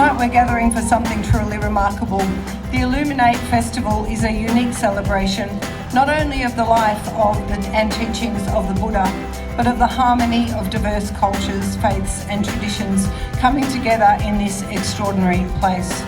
Tonight we're gathering for something truly remarkable. The Illuminate Festival is a unique celebration, not only of the life of and teachings of the Buddha, but of the harmony of diverse cultures, faiths and traditions coming together in this extraordinary place.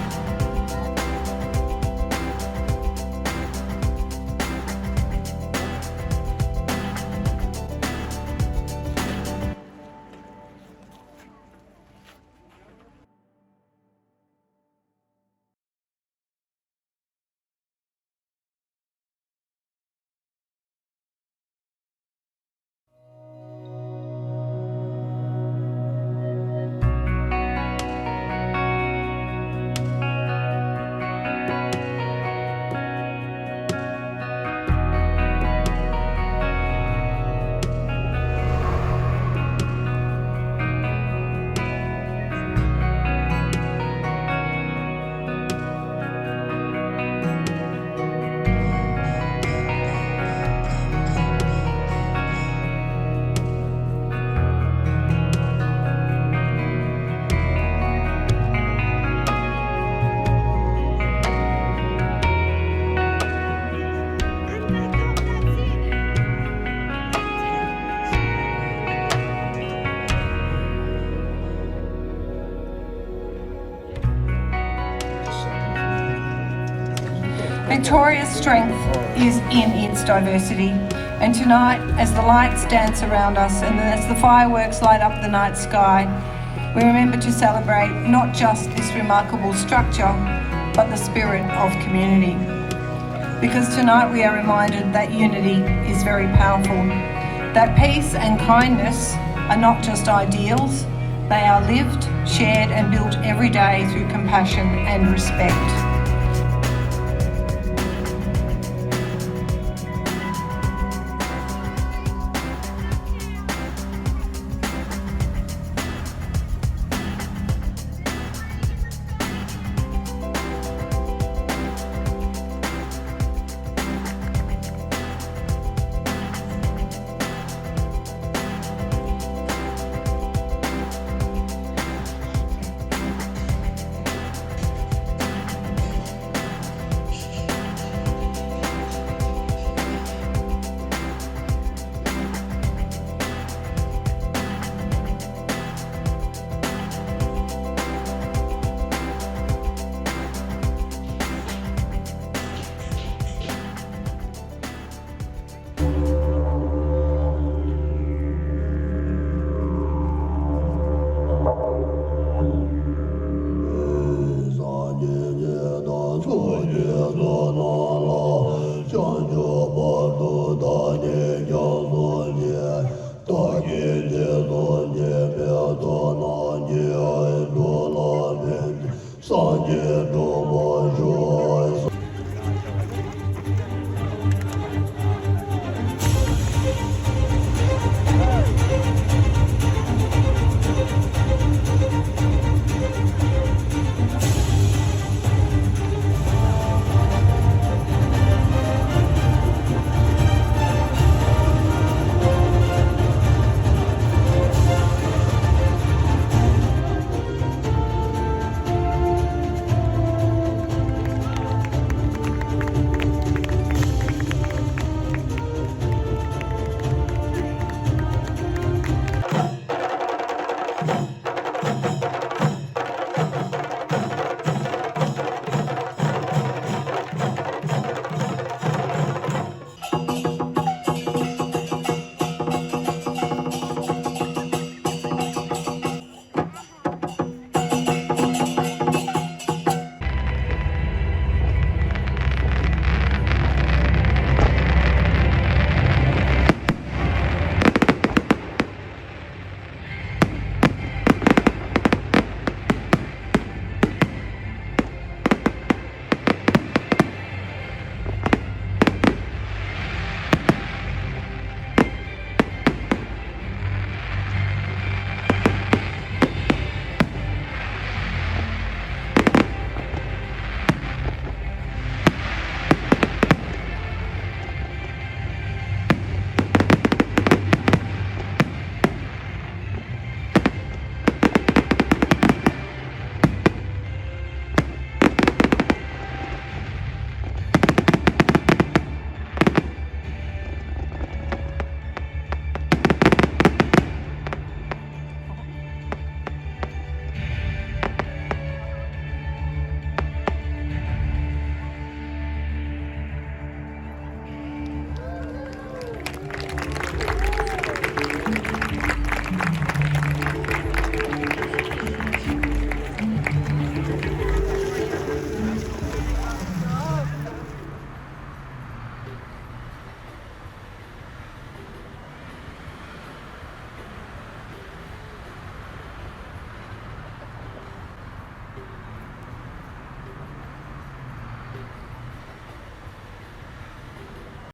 Victoria's strength is in its diversity, and tonight, as the lights dance around us and as the fireworks light up the night sky, we remember to celebrate not just this remarkable structure, but the spirit of community. Because tonight we are reminded that unity is very powerful, that peace and kindness are not just ideals, they are lived, shared and built every day through compassion and respect. Sanje